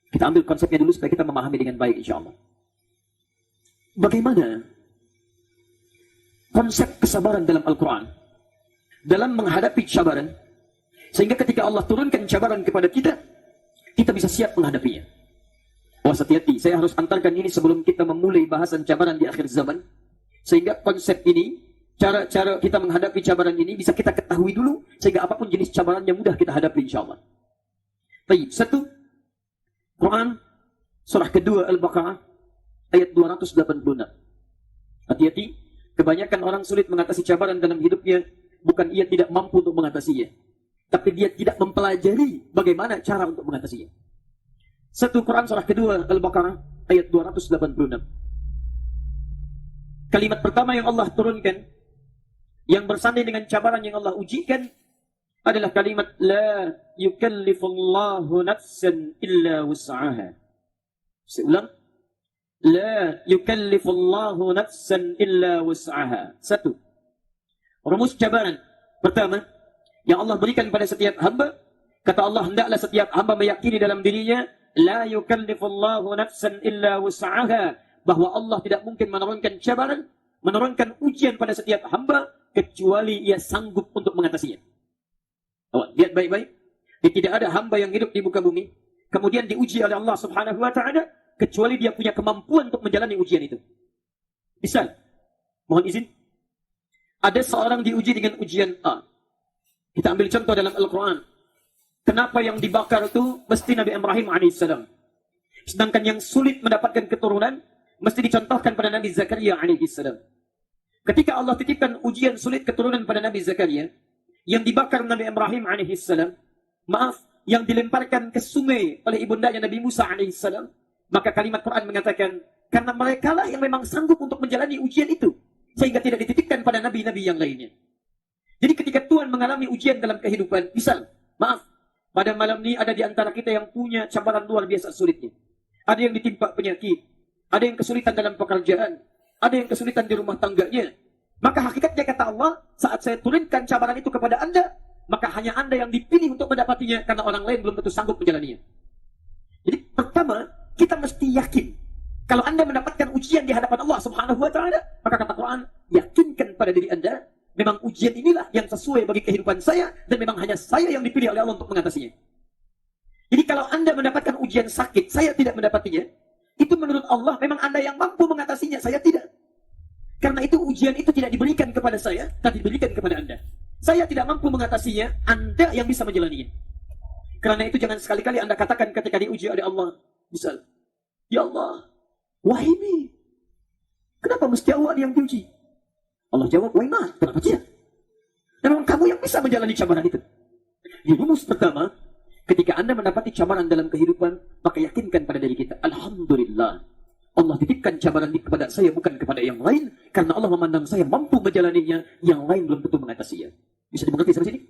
Kita ambil konsepnya dulu supaya kita memahami dengan baik insya Allah. Bagaimana konsep kesabaran dalam Al-Quran dalam menghadapi cabaran, sehingga ketika Allah turunkan cabaran kepada kita, kita bisa siap menghadapinya. Oh, hati-hati, saya harus antarkan ini sebelum kita memulai bahasan cabaran di akhir zaman, sehingga konsep ini, cara-cara kita menghadapi cabaran ini bisa kita ketahui dulu, sehingga apapun jenis cabarannya mudah kita hadapi insya Allah. Baik, satu, Quran surah kedua Al-Baqarah ayat 286. Hati-hati, kebanyakan orang sulit mengatasi cabaran dalam hidupnya, bukan ia tidak mampu untuk mengatasinya, tapi dia tidak mempelajari bagaimana cara untuk mengatasinya. Satu, Quran surah kedua Al-Baqarah ayat 286. Kalimat pertama yang Allah turunkan, yang bersanding dengan cabaran yang Allah ujikan, adalah kalimat la yukallifullahu nafsan illa wus'aha. Saya ulang, la yukallifullahu nafsan illa wus'aha. Satu, rumus cabaran pertama yang Allah berikan pada setiap hamba, kata Allah, hendaklah setiap hamba meyakini dalam dirinya, la yukallifullahu nafsan illa wus'aha, bahwa Allah tidak mungkin menurunkan cabaran, menurunkan ujian pada setiap hamba kecuali ia sanggup untuk mengatasinya. Lihat baik-baik, tidak ada hamba yang hidup di muka bumi kemudian diuji oleh Allah Subhanahu wa taala kecuali dia punya kemampuan untuk menjalani ujian itu. Misal, mohon izin, ada seorang diuji dengan ujian A. Kita ambil contoh dalam Al-Quran. Kenapa yang dibakar itu mesti Nabi Ibrahim alaihissalam, sedangkan yang sulit mendapatkan keturunan mesti dicontohkan pada Nabi Zakaria alaihissalam. Ketika Allah titipkan ujian sulit keturunan pada Nabi Zakaria, yang dibakar Nabi Ibrahim alaihissalam, yang dilemparkan ke sungai oleh ibundanya Nabi Musa alaihissalam, maka kalimat Quran mengatakan, karena mereka lah yang memang sanggup untuk menjalani ujian itu, sehingga tidak dititipkan pada nabi-nabi yang lainnya. Jadi ketika Tuhan mengalami ujian dalam kehidupan, misal, pada malam ini ada di antara kita yang punya cabaran luar biasa sulitnya. Ada yang ditimpa penyakit, ada yang kesulitan dalam pekerjaan, ada yang kesulitan di rumah tangganya. Maka hakikatnya kata Allah, saat saya turunkan cabaran itu kepada Anda, maka hanya Anda yang dipilih untuk mendapatinya, karena orang lain belum tentu sanggup menjalaninya. Jadi pertama, kita mesti yakin, kalau Anda mendapatkan ujian di hadapan Allah Subhanahu wa taala, maka kata Quran, yakinkan pada diri Anda, memang ujian inilah yang sesuai bagi kehidupan saya, dan memang hanya saya yang dipilih oleh Allah untuk mengatasinya. Jadi kalau Anda mendapatkan ujian sakit, saya tidak mendapatinya, itu menurut Allah memang Anda yang mampu mengatasinya, saya tidak. Karena itu ujian itu tidak diberikan kepada saya, tapi diberikan kepada Anda. Saya tidak mampu mengatasinya, Anda yang bisa menjalaninya. Karena itu jangan sekali-kali Anda katakan ketika diuji oleh Allah, misal, ya Allah, why me? Kenapa mesti Allah yang diuji? Allah jawab, why not? Kenapa tidak? Dan memang kamu yang bisa menjalani cabaran itu. Di rumus pertama, ketika Anda mendapati cabaran dalam kehidupan, maka yakinkan pada diri kita, alhamdulillah, Allah titipkan cabaran ini kepada saya, bukan kepada yang lain, karena Allah memandang saya mampu menjalaninya, yang lain belum tentu mengatasinya. Bisa dimengerti sampai sini?